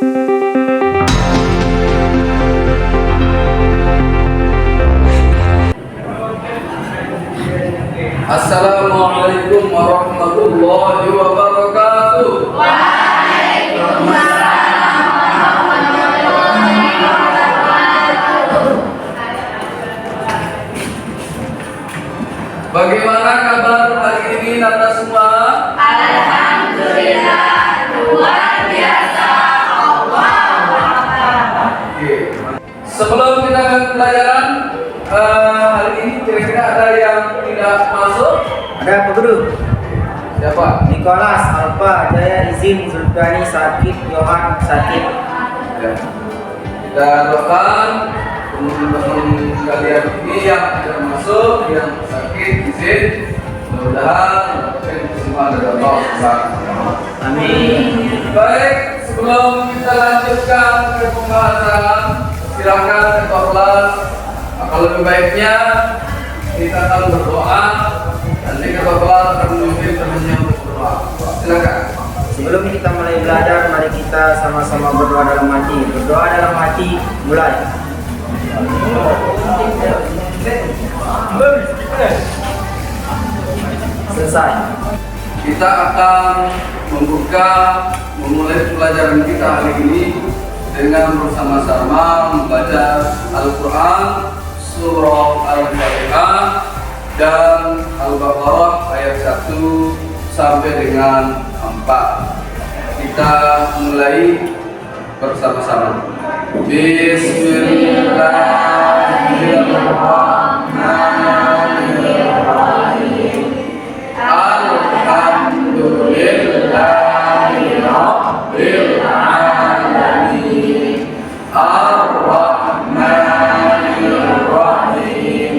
Assalamualaikum warahmatullahi wabarakatuh. Bagaimana kabar hari ini Nanda semua? Alhamdulillah, luar biasa. Oke. Sebelum kita ke pelajaran hari ini, kira-kira ada yang tidak masuk? Ada Pak Guru? Siapa? Nicholas, Alfa, Jaya, Izin, Zulkani, Sakit, Yohan, Sakit. Ya. Kita doakan teman-teman kalian ini yang tidak masuk, yang sakit, izin, mudah-mudahan mendapatkan kesembuhan dari Allah Subhanahu. Amin. Baik, sebelum kita lanjutkan ke pembahasan, silakan ketua kelas. Kalau lebih baiknya kita akan berdoa dan ketua kelas akan memimpin temannya untuk berdoa. Silakan. Sebelum kita mulai belajar, mari kita sama-sama berdoa dalam hati. Berdoa dalam hati, mulai. Selesai. Kita akan memulai pelajaran kita hari ini dengan bersama-sama membaca Al-Quran surah Al-Fatihah dan Al-Baqarah ayat 1 sampai dengan 4. Kita mulai bersama-sama. Bismillahirrahmanirrahim. Alhamdulillahirabbil alamin. Ar-Rahmanir-Rahim.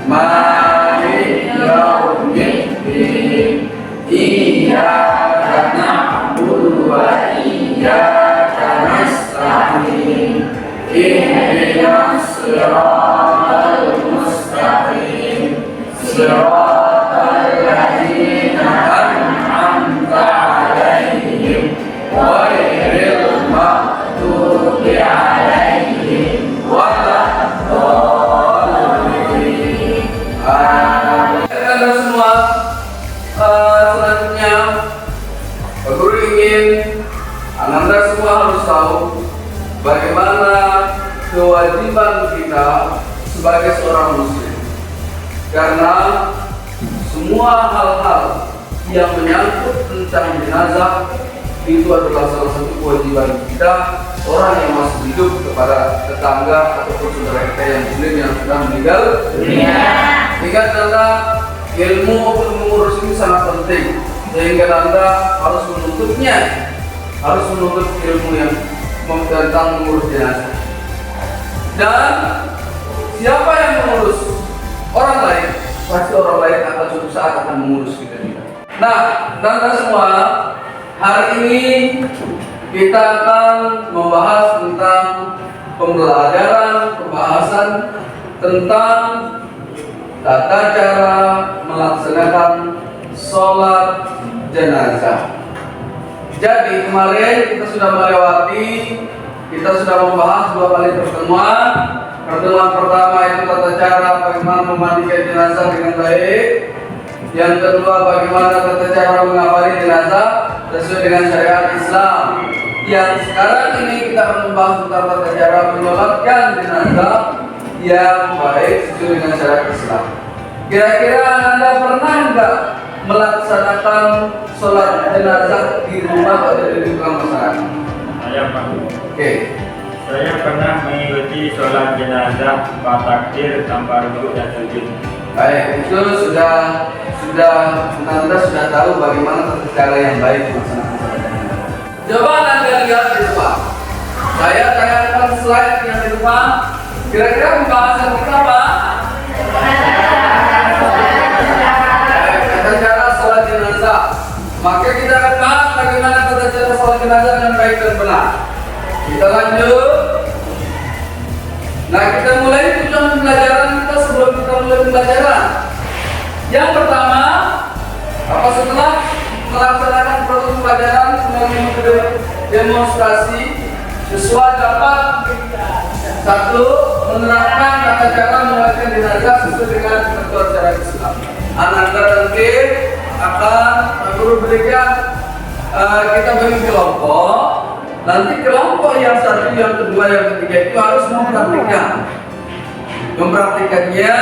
Maliki yaumiddin. Iyyaka na'budu wa iyyaka nasta'in. Ihdinas siratal mustaqim. Siratal ladzina an'amta 'alaihim ghairil maghdubi 'alaihim waladdallin. Anda semua, selanjutnya Pak Guru ingin Anda semua harus tahu bagaimana kewajiban kita sebagai seorang muslim, karena semua hal-hal yang menyangkut tentang jenazah itu adalah salah satu kewajiban kita orang yang masih hidup kepada tetangga ataupun saudara kita yang muslim yang sudah meninggal dunia. Ingat Anda, ilmu untuk mengurus ini sangat penting, sehingga Anda harus menuntutnya, harus menuntut ilmu yang tentang mengurus jenazah. Dan siapa yang mengurus orang lain, pasti orang lain akan suatu saat akan mengurus kita juga. Nah, Anda semua, hari ini kita akan membahas tentang pembahasan tentang tata cara melaksanakan sholat jenazah. Jadi kemarin kita sudah membahas 2 kali pertemuan. Pertemuan pertama itu tata cara bagaimana memandikan jenazah dengan baik. Yang kedua, bagaimana tata cara mengabari jenazah sesuai dengan syariat Islam. Yang sekarang ini kita akan membahas tentang tata cara menyolatkan jenazah yang baik sesuai dengan syariat Islam. Kira-kira Anda pernah enggak melaksanakan sholat jenazah di rumah atau di lingkungan masyarakat? Saya Pak. Oke. Saya pernah mengikuti sholat jenazah takbir tanpa rukuk dan sujud. Baik, itu sudah Anda sudah tahu bagaimana cara yang baik melaksanakan sholat jenazah. Coba Anda lihat di depan. Saya tayangkan slide yang di depan. Kira-kira pembahasan kita apa? Tata cara sholat jenazah. Maka kita akan bahas bagaimana tata cara sholat jenazah yang baik dan benar. Kita lanjut. Nah, kita mulai tujuan pembelajaran kita sebelum kita mulai pembelajaran. Yang pertama, apa setelah melaksanakan proses pembelajaran sebagai metode demonstrasi, Siswa dapat satu, menerapkan tata cara menyolatkan jenazah sesuai dengan ketentuan syariat Islam. Nanti akan guru berikan kita bagi kelompok. Nanti kelompok yang satu, yang kedua, yang ketiga itu harus mempraktikannya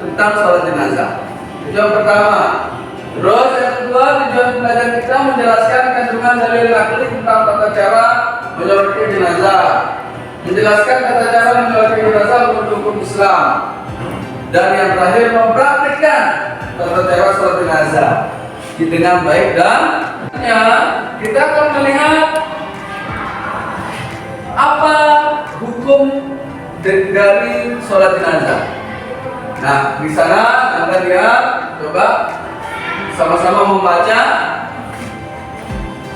tentang sholat jenazah. Itu yang pertama. Terus yang kedua, tujuan belajar kita menjelaskan kandungan dalil akli tentang tata cara menyolatkan jenazah, menjelaskan tata cara menyolatkan jenazah menurut hukum Islam, dan yang terakhir mempraktikkan tata cara sholat jenazah dengan baik. Dan kita akan melihat apa hukum dari sholat jenazah. Nah, di sana Anda lihat, coba sama-sama membaca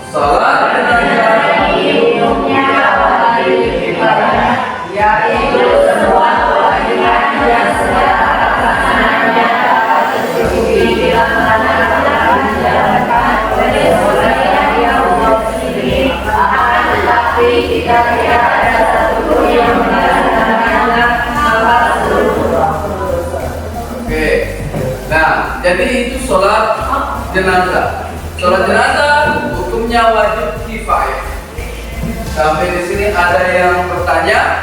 sholat jenazah. Hukumnya wajib ibadah, yaitu semua kewajiban yang secara pelaksananya dapat tercukupi bila mana telah dijalankan oleh sebagian yang muslim. Akan tetapi jika tidak ada satupun yang melaksanakannya, maka seluruh. Oke. Nah, jadi itu sholat jenazah. Sholat jenazah hukumnya wajib kifayah. Sampai di sini ada yang bertanya?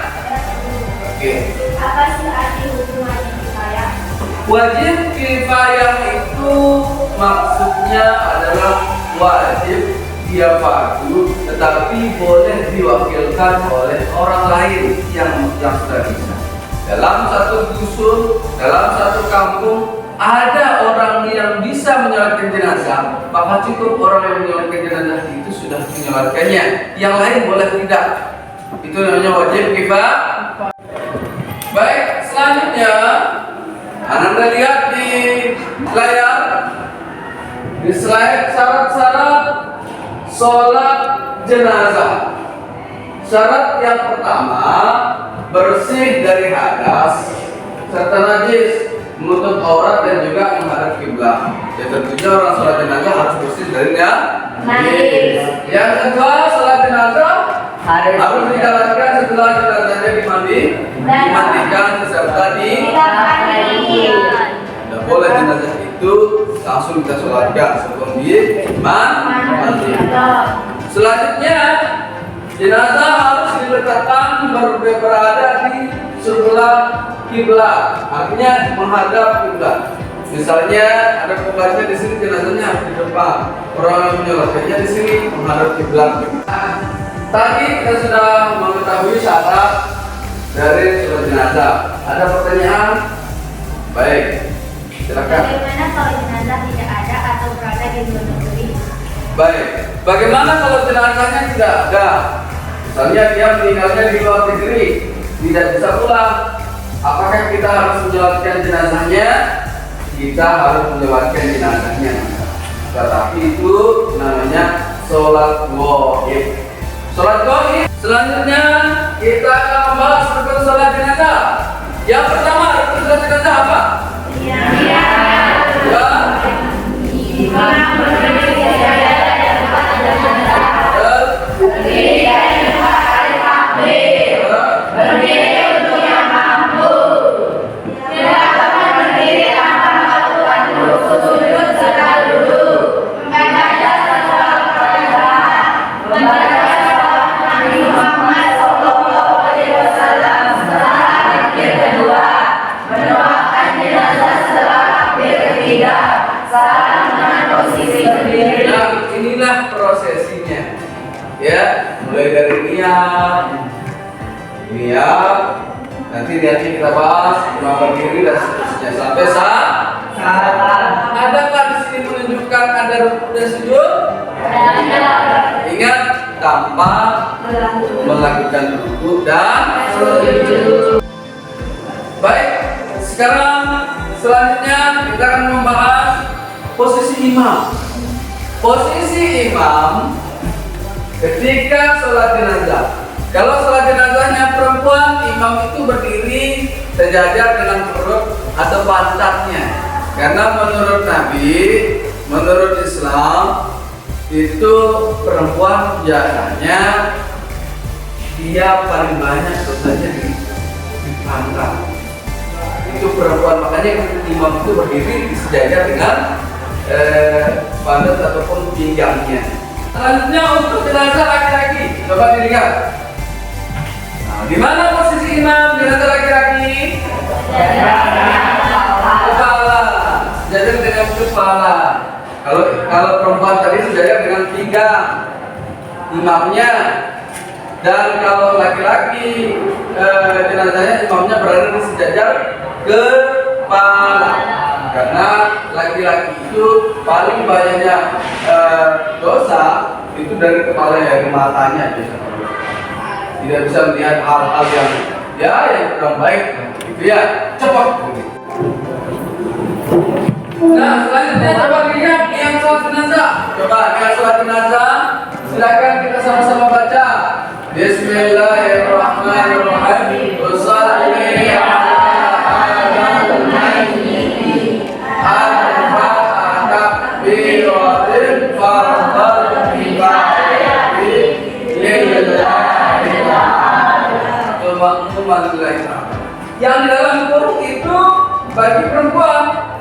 Oke. Apa sih arti hukum wajib kifayah? Wajib kifayah itu maksudnya adalah wajib dia fardu, tetapi boleh diwakilkan oleh orang lain yang sudah bisa. Dalam satu dusun, dalam satu kampung, ada orang yang bisa menyolatkan jenazah, maka cukup orang yang menyolatkan jenazah itu sudah menyolatkannya. Yang lain boleh tidak. Itu namanya wajib kifayah. Baik, selanjutnya Anda lihat di layar, di slide syarat-syarat sholat jenazah. Syarat yang pertama, bersih dari hadas serta najis, menutup aurat dan juga menghadap kiblat. Ya, tentunya orang sholat jenazah harus bersih dari najis. Yang kedua, sholat jenazah harus dijalankan setelah jenazahnya dimandikan serta tidak boleh jenazah itu langsung kita sholatkan sebelum dimandikan. Selanjutnya, jenazah harus diletakkan berada di sebelah kiblat, artinya menghadap kiblat. Misalnya ada kiblatnya di sini, jenazahnya harus di depan. Orang yang menyolatkannya di sini menghadap kiblat. Tadi kita sudah mengetahui syarat dari sholat jenazah. Ada pertanyaan? Baik, silakan. Bagaimana kalau jenazah tidak ada atau berada di luar negeri? Baik, bagaimana kalau jenazahnya tidak ada? Misalnya dia meninggalnya di luar negeri, tidak bisa pulang. Apakah kita harus menyolatkan jenazahnya? Kita harus menyolatkan jenazahnya. Tetapi itu namanya sholat gaib. Sholat gaib. Selanjutnya kita akan membahas rukun sholat jenazah. Yang pertama, rukun sholat jenazah apa? Inilah prosesinya, ya, mulai dari niat, nanti niatnya kita bahas, imam berdiri dan seterusnya sampai saat. Adakah di sini menunjukkan ada rukuk dan sujud? Ingat, tanpa melakukan rukuk dan sujud. Baik, sekarang selanjutnya kita akan membahas posisi imam. Posisi imam ketika sholat jenazah. Kalau sholat jenazahnya perempuan, imam itu berdiri sejajar dengan perut atau pantatnya. Karena menurut Nabi, menurut Islam itu perempuan biasanya dia paling banyak dosanya di pangkal. Itu perempuan, makanya imam itu berdiri di sejajar dengan pantat ataupun pinggangnya. Selanjutnya untuk jenazah laki-laki, coba dilihat. Nah, di mana posisi imam jenazah laki-laki? Kepala, sejajar dengan kepala. Kalau perempuan tadi sejajar dengan pinggang imamnya, dan kalau laki-laki jenazahnya imamnya berada di sejajar kepala, karena laki-laki itu paling banyaknya dosa itu dari kepala, dari matanya biasanya. Tidak bisa melihat hal-hal yang kurang baik, gitu ya, cepat. Nah, selanjutnya coba lihat yang sholat jenazah. Coba yang sholat jenazah, silakan kita sama-sama baca. Bismillahirrahmanirrahim. Wassalli ala hadal mayyit arba'at takbiratin fardal kifayati lillahi ta'ala. Yang di dalam kurung itu bagi perempuan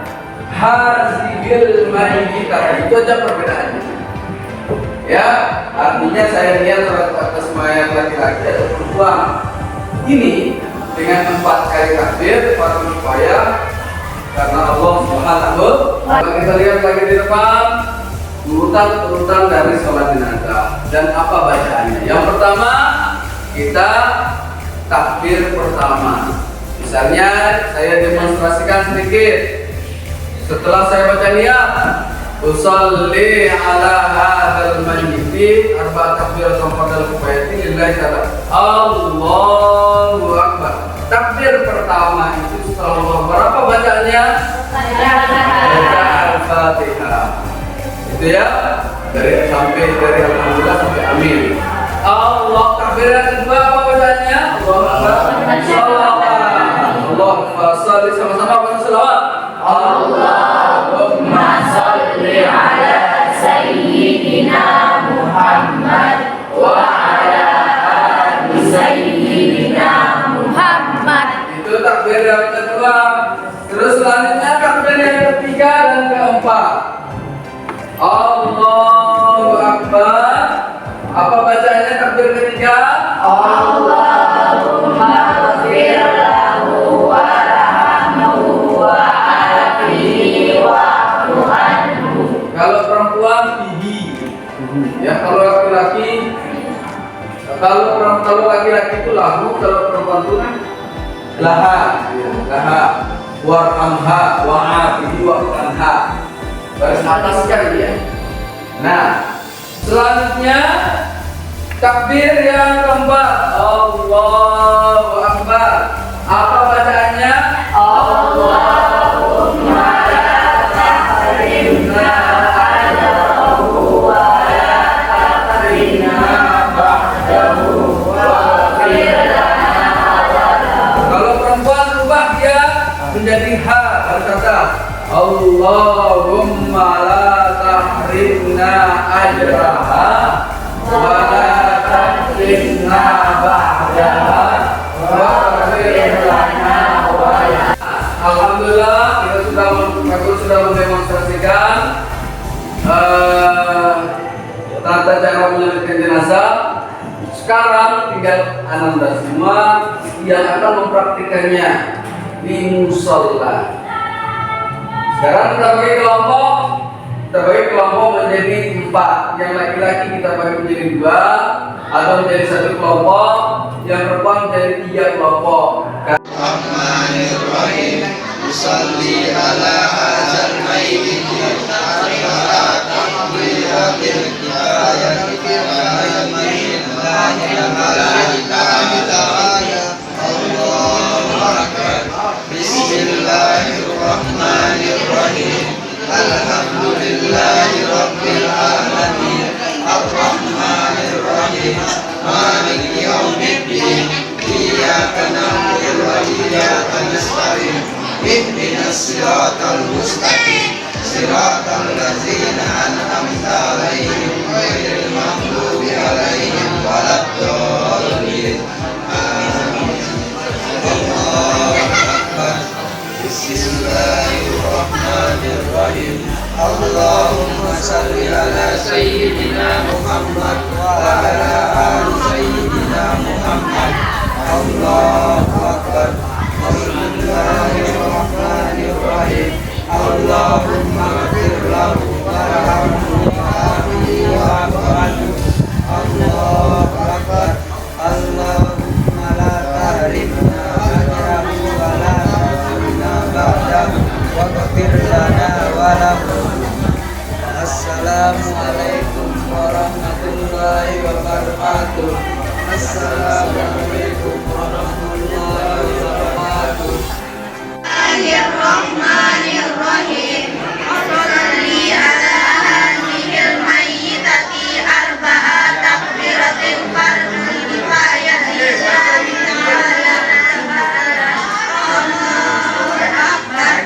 hazil mayyitah, itu aja perbedaannya. Ya, artinya saya lihat sholat atas mayat laki-laki atau perempuan ini dengan 4 kali takbir fardhu kifayah karena Allah Subhanahu wa ta'ala. Kita lihat lagi di depan urutan dari sholat jenazah dan apa bacaannya. Yang pertama kita takbir pertama. Misalnya saya demonstrasikan sedikit. Setelah saya baca niat, usolli ala hadal mayyit arba'at takbiratin fardal kifayati lillahi ta'ala. Allahu akbar. Takbir pertama itu setelah Allah berapa bacaannya? Baca Al-Fatihah. Itu ya, dari alhamdulillah sampai amin. Allah. Takbir yang kedua apa bacaannya? Allahu akbar. Allahumma shalli, sama-sama baca selawat. Allahumma shalli ala sayyidina Muhammad wa ala ali sayyidina Muhammad. Itu takbir yang kedua. Terus selanjutnya takbir yang ketiga dan keempat. Allahu akbar. Apa bacaannya takbir ketiga? Allahumma ighfir lahu warhamhu wa'afihi wa'fu anhu. Kalau perempuan bihi, ya kalau laki-laki itu lahu, kalau perempuan itu laha, warhamha wa'afihi wa'fu anha. Baris atas kan ya. Nah, selanjutnya takbir yang keempat, Allahu akbar. Apa bacaannya? Allahumma la tahrimna ajrahu wa la tahrimna ba'dahu waghfir lana walahu. Kalau perempuan rubah dia menjadi ha, berkata Allahumma la tahrimna ajraha wa la tahrimna ba'daha waghfir lana walahu. Alhamdulillah kita sudah mendemonstrasikan tata cara menyembelihkan jenazah. Sekarang tinggal Anda semua yang akan mempraktikannya di musola. Sekarang kita bagi kelompok menjadi 4. Yang laki-laki kita bagi menjadi 2 atau menjadi 1 kelompok. Yang perempuan menjadi 3 kelompok. Bismillahirrahmanirrahim. Usalli ala hadzal mayyit arba'at takbiratin kifayati lillahi ta'ala. Allahu akbar. Bismillahirrahmanirrahim. Alhamdulillahi rabbil alamin. Ar-Rahmanir-Rahim. Maliki yaumiddin. Iyyaka na'budu wa iyyaka nasta'in. Ihdinas siratal mustaqim. Siratal ladzina an'amta 'alaihim ghairil maghdubi 'alaihim waladdallin. على سيدنا محمد وعلى آل سيدنا محمد. الله أكبر. بسم الله الرحمن الرحيم. اللهم اغفر له وارحمه وعافه واعف عنه. الله أكبر. اللهم لا تحرمنا أجره ولا تفتنا بعده واغفر لنا وله. Assalamualaikum warahmatullahi wabarakatuh. Assalamualaikum warahmatullahi wabarakatuh. Bismillahirrahmanirrahim. Sholli ala hadhil mayyitati arba'a takbiratin fardun kifayati lillahi ta'ala. Allahu akbar.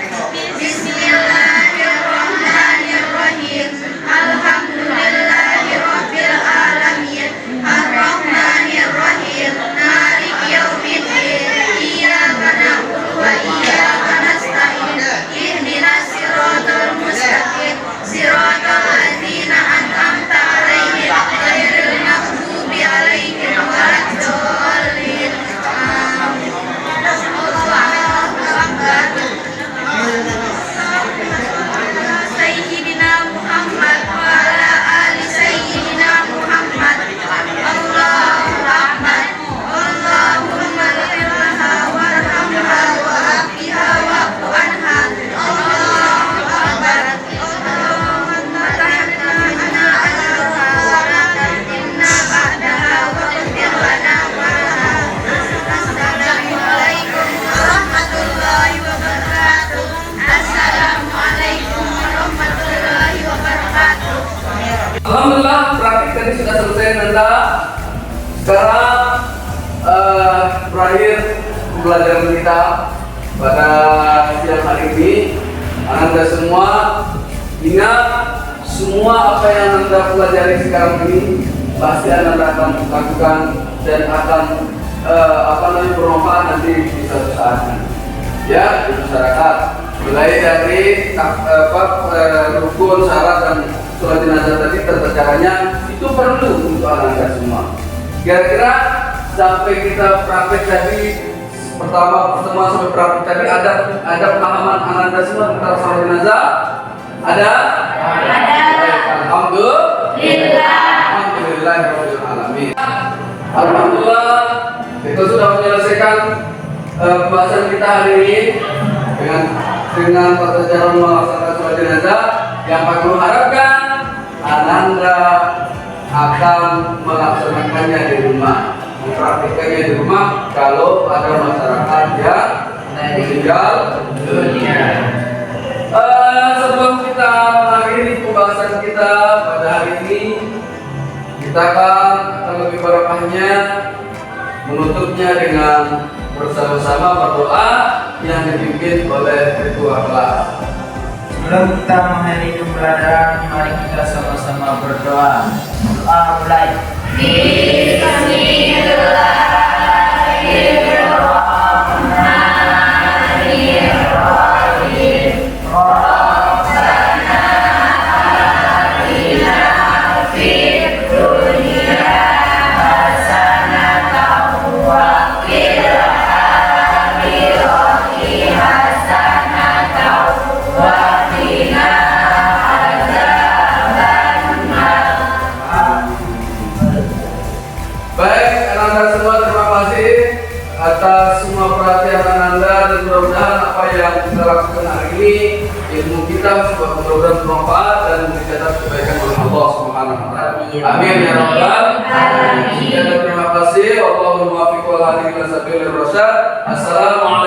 Bismillahirrahmanirrahim. Alhamdulillahi rabbil alamin. Ar-Rahmanirrahim. Maliki yaumiddin. Iyyaka na'budu wa iyyaka nasta'in. Ihdinas siratal mustaqim. Siratal ladzina an'amta 'alaihim ghairil maghdubi 'alaihim waladdallin. Amin. Allahu akbar. Sayyidina Muhammad wa ala ali Sayyidina Muhammad. Allahu akbar. Allahumma ighfir laha warhamha wa'afiha wa'fu anha. Allahu akbar. Allahumma tahammilna alaha wa la tahmilna ba'daha waghfir lana wa laha. Assalamualaikum warahmatullahi wabarakatuh. Assalamualaikum warahmatullahi wabarakatuh. Alhamdulillah, praktik tadi sudah selesai Nanda. Sekarang berakhir pembelajaran kita pada siang hari ini. Anda semua ingat, semua apa yang Anda pelajari sekarang ini pasti Anda akan lakukan dan akan bermanfaat nanti di suatu saat ya di masyarakat. Mulai dari rukun, syarat dan sholat jenazah tadi tata caranya itu perlu untuk Anda semua. Kira-kira sampai kita praktek tadi pertama sampai praktek tadi ada pemahaman Anda semua tentang sholat jenazah? Ada? Alhamdulillah. Alhamdulillah kita sudah menyelesaikan pembahasan kita hari ini dengan tata cara melaksanakan sholat jenazah. Yang aku harapkan Ananda akan melaksanakannya di rumah, mempraktikkannya di rumah kalau ada masyarakat yang meninggal dunia. Sebelum kita mengakhiri pembahasan kita pada hari ini, kita akan lebih barokahnya menutupnya dengan bersama-sama berdoa yang dipimpin oleh ketua kelas. Sebelum kita mengakhiri pembelajaran, mari kita sama-sama berdoa. Doa mulai. Bismillahirrahmanirrahim. Rabbana atina fid dunya hasanatan wa fil akhirati hasanatan wa baik, Anda semua terima kasih atas semua perhatian Anda dan mudah-mudahan apa yang kita lakukan hari ini ilmu kita mudah-mudahan bermanfaat dan mencatat kebaikan oleh Allah Subhanahu wa taala. Amin ya rabbal alamin. Terima kasih. Allahumma waffiq wal hadi ila sabilir rasyad. Assalamualaikum